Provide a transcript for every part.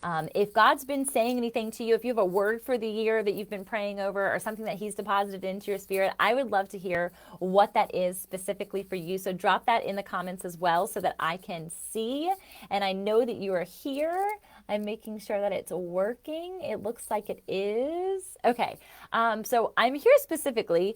If God's been saying anything to you, if you have a word for the year that you've been praying over or something that he's deposited into your spirit, I would love to hear what that is specifically for you. So drop that in the comments as well so that I can see and I know that you are here. I'm making sure that it's working. It looks like it is. Okay. So I'm here specifically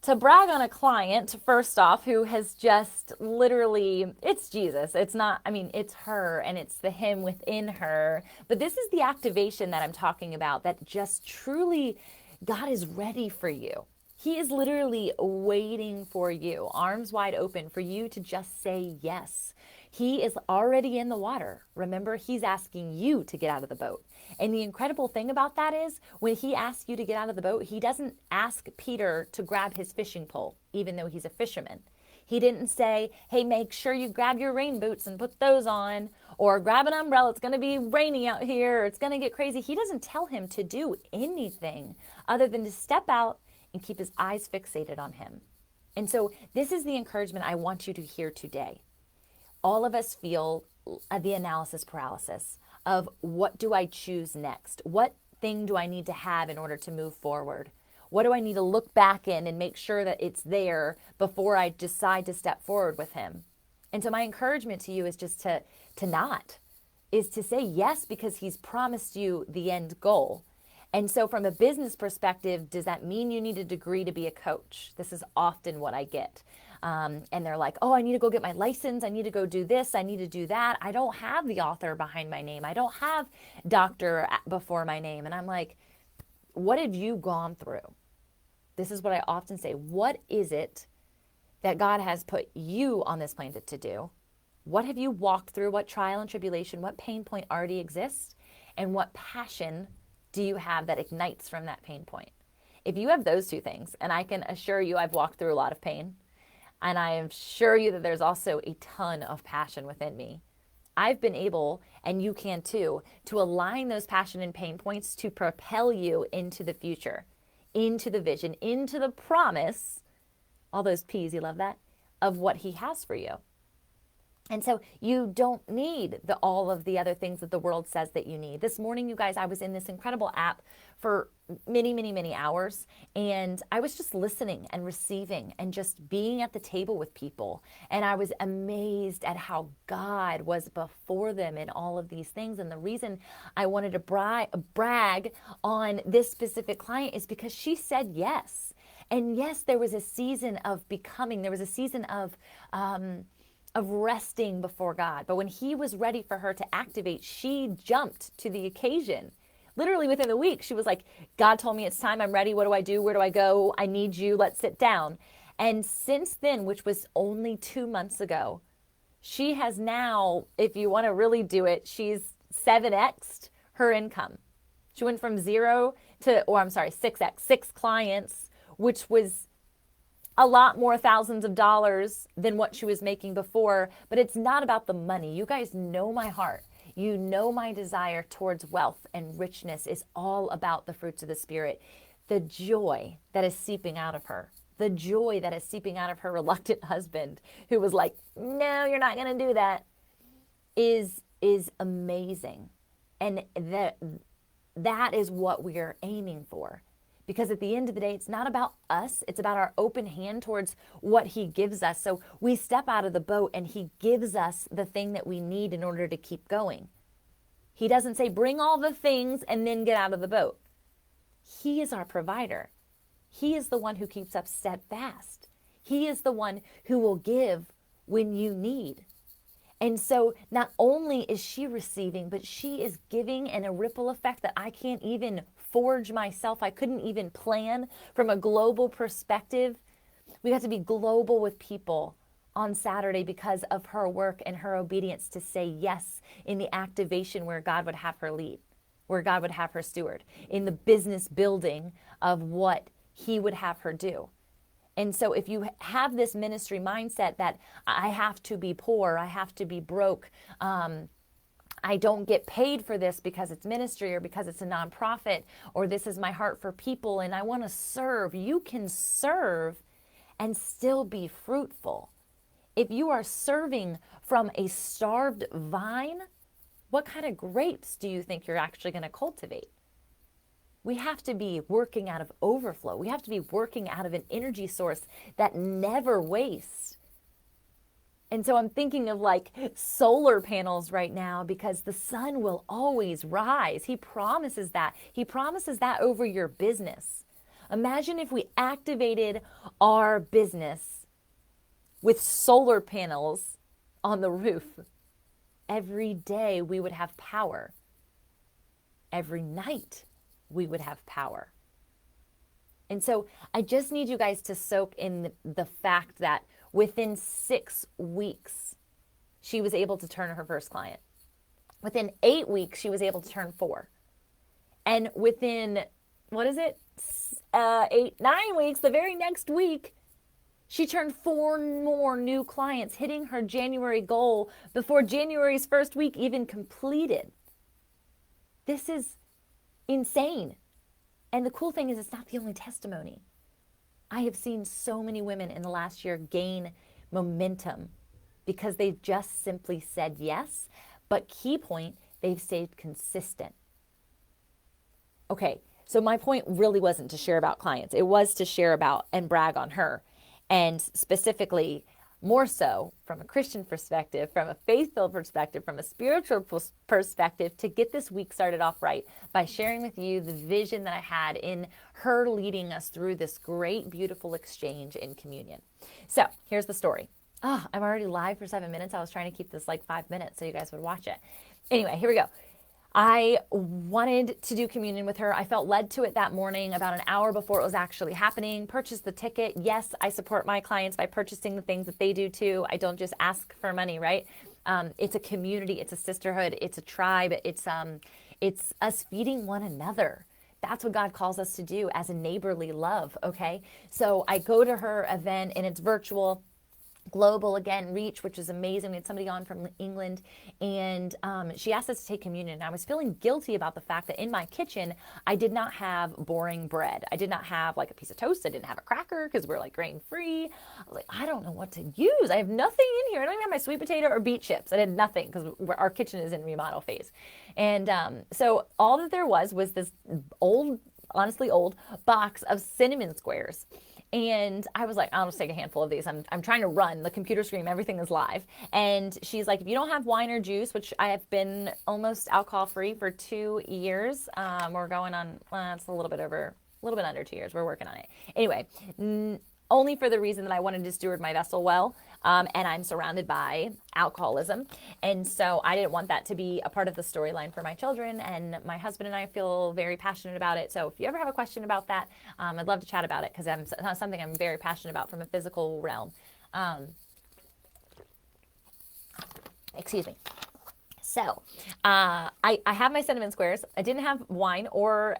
to brag on a client, first off, who has just literally, it's Jesus. It's not, I mean, it's her and it's the him within her. But this is the activation that I'm talking about that just truly, God is ready for you. He is literally waiting for you, arms wide open, for you to just say yes. He is already in the water. Remember, he's asking you to get out of the boat. And the incredible thing about that is when he asks you to get out of the boat, he doesn't ask Peter to grab his fishing pole, even though he's a fisherman. He didn't say, hey, make sure you grab your rain boots and put those on, or grab an umbrella. It's going to be raining out here. Or it's going to get crazy. He doesn't tell him to do anything other than to step out and keep his eyes fixated on him. And so this is the encouragement I want you to hear today. All of us feel the analysis paralysis of what do I choose next? What thing do I need to have in order to move forward? What do I need to look back in and make sure that it's there before I decide to step forward with him? And so my encouragement to you is just to not, is to say yes because he's promised you the end goal. And so from a business perspective, does that mean you need a degree to be a coach? This is often what I get. And they're like, oh, I need to go get my license. I need to go do this. I need to do that. I don't have the author behind my name. I don't have doctor before my name. And I'm like, what have you gone through? This is what I often say. What is it that God has put you on this planet to do? What have you walked through? What trial and tribulation, what pain point already exists? And what passion do you have that ignites from that pain point? If you have those two things, and I can assure you I've walked through a lot of pain, and I assure you that there's also a ton of passion within me. I've been able, and you can too, to align those passion and pain points to propel you into the future, into the vision, into the promise, all those P's, you love that, of what he has for you. And so you don't need all of the other things that the world says that you need. This morning, you guys, I was in this incredible app for many hours, and I was just listening and receiving and just being at the table with people. And I was amazed at how God was before them in all of these things. And the reason I wanted to brag on this specific client is because she said yes. And yes, there was a season of becoming, there was a season of resting before God. But when he was ready for her to activate, she jumped to the occasion. Literally within a week, she was like, God told me it's time. I'm ready. What do I do? Where do I go? I need you. Let's sit down. And since then, which was only 2 months ago, she has now, if you want to really do it, she's 7x'd her income. She went from 6x, 6 clients, which was a lot more thousands of dollars than what she was making before. But it's not about the money. You guys know my heart. You know my desire towards wealth and richness is all about the fruits of the Spirit. The joy that is seeping out of her. The joy that is seeping out of her reluctant husband who was like, no, you're not going to do that, is amazing. And that is what we are aiming for. Because at the end of the day, it's not about us. It's about our open hand towards what he gives us. So we step out of the boat and he gives us the thing that we need in order to keep going. He doesn't say, bring all the things and then get out of the boat. He is our provider. He is the one who keeps us steadfast. He is the one who will give when you need. And so not only is she receiving, but she is giving in a ripple effect that I can't even forge myself. I couldn't even plan from a global perspective. We got to be global with people on Saturday because of her work and her obedience to say yes in the activation where God would have her lead, where God would have her steward, in the business building of what he would have her do. And so if you have this ministry mindset that I have to be poor, I have to be broke, I don't get paid for this because it's ministry or because it's a nonprofit, or this is my heart for people and I want to serve. You can serve and still be fruitful. If you are serving from a starved vine, what kind of grapes do you think you're actually going to cultivate? We have to be working out of overflow. We have to be working out of an energy source that never wastes. And so I'm thinking of like solar panels right now, because the sun will always rise. He promises that. He promises that over your business. Imagine if we activated our business with solar panels on the roof. Every day we would have power. Every night we would have power. And so I just need you guys to soak in the fact that within 6 weeks, she was able to turn her first client. Within 8 weeks, she was able to turn 4. And within, 9 weeks, the very next week, she turned 4 more new clients, hitting her January goal before January's first week even completed. This is insane. And the cool thing is, it's not the only testimony. I have seen so many women in the last year gain momentum because they've just simply said yes. But key point, they've stayed consistent. Okay, so my point really wasn't to share about clients. It was to share about and brag on her. And specifically, more so from a Christian perspective, from a faith-filled perspective, from a spiritual perspective, to get this week started off right by sharing with you the vision that I had in her leading us through this great, beautiful exchange in communion. So here's the story. Oh, I'm already live for 7 minutes. I was trying to keep this like 5 minutes so you guys would watch it. Anyway, here we go. I wanted to do communion with her. I felt led to it that morning about an hour before it was actually happening. Purchased the ticket. Yes, I support my clients by purchasing the things that they do too. I don't just ask for money, right? It's a community. It's a sisterhood. It's a tribe. It's us feeding one another. That's what God calls us to do as a neighborly love, okay? So I go to her event, and it's virtual. Global, again, reach, which is amazing. We had somebody on from England, and she asked us to take communion. And I was feeling guilty about the fact that in my kitchen, I did not have boring bread. I did not have like a piece of toast. I didn't have a cracker because we're like grain free. I was like, I don't know what to use. I have nothing in here. I don't even have my sweet potato or beet chips. I had nothing because our kitchen is in remodel phase. And so all that there was this old, honestly old box of cinnamon squares. And I was like, I'll just take a handful of these. I'm trying to run. The computer screen, everything is live. And she's like, if you don't have wine or juice, which I have been almost alcohol-free for 2 years. We're going on, it's a little bit under 2 years. We're working on it. Anyway, only for the reason that I wanted to steward my vessel well. And I'm surrounded by alcoholism. And so I didn't want that to be a part of the storyline for my children. And my husband and I feel very passionate about it. So if you ever have a question about that, I'd love to chat about it, because it's not something I'm very passionate about from a physical realm. Excuse me. So I have my cinnamon squares. I didn't have wine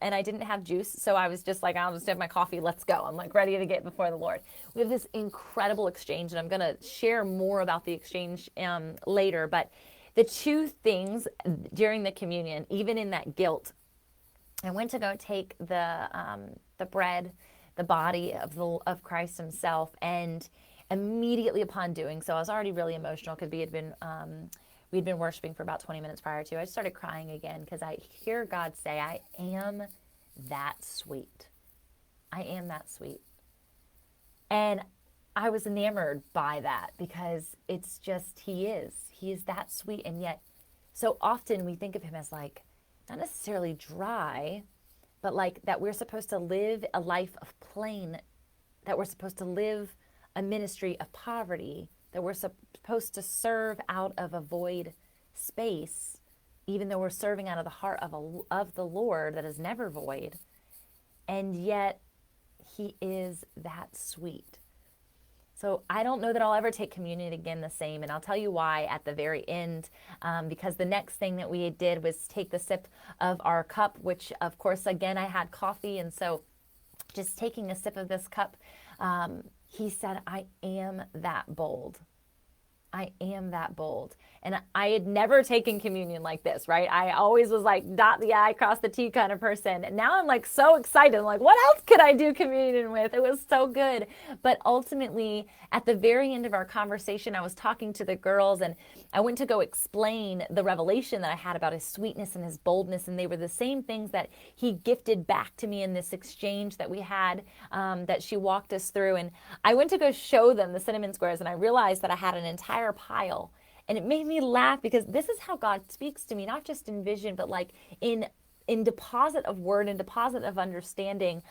and I didn't have juice. So I was just like, I'll just have my coffee. Let's go. I'm like ready to get before the Lord. We have this incredible exchange, and I'm going to share more about the exchange later. But the two things during the communion, even in that guilt, I went to go take the bread, the body of Christ himself. And immediately upon doing so, I was already really emotional because we'd been worshiping for about 20 minutes prior to. I started crying again because I hear God say, I am that sweet. I am that sweet. And I was enamored by that because it's just, he is that sweet. And yet so often we think of him as like, not necessarily dry, but like that we're supposed to live a life of plain, that we're supposed to live a ministry of poverty, that we're supposed to serve out of a void space, even though we're serving out of the heart of the Lord that is never void. And yet he is that sweet. So I don't know that I'll ever take communion again the same. And I'll tell you why at the very end, because the next thing that we did was take the sip of our cup, which of course, again, I had coffee. And so just taking a sip of this cup, he said, I am that bold. I am that bold. And I had never taken communion like this, right? I always was like dot the I, cross the T kind of person. And now I'm like so excited. I'm like, what else could I do communion with? It was so good. But ultimately, at the very end of our conversation, I was talking to the girls and I went to go explain the revelation that I had about his sweetness and his boldness. And they were the same things that he gifted back to me in this exchange that we had, that she walked us through. And I went to go show them the cinnamon squares and I realized that I had an entire pile. And it made me laugh because this is how God speaks to me, not just in vision, but like in deposit of word and deposit of understanding.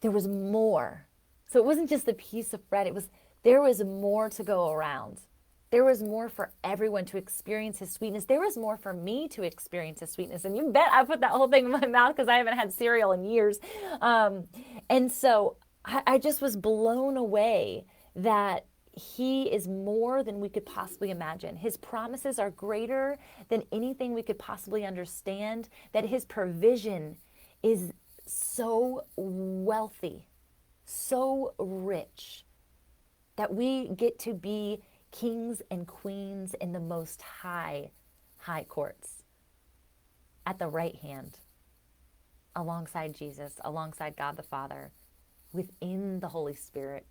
There was more. So it wasn't just a piece of bread. There was more to go around. There was more for everyone to experience his sweetness. There was more for me to experience his sweetness. And you bet I put that whole thing in my mouth because I haven't had cereal in years. And so I just was blown away that he is more than we could possibly imagine. His promises are greater than anything we could possibly understand, that his provision is so wealthy, so rich, that we get to be kings and queens in the most high courts at the right hand, alongside Jesus, alongside God the Father, within the Holy Spirit,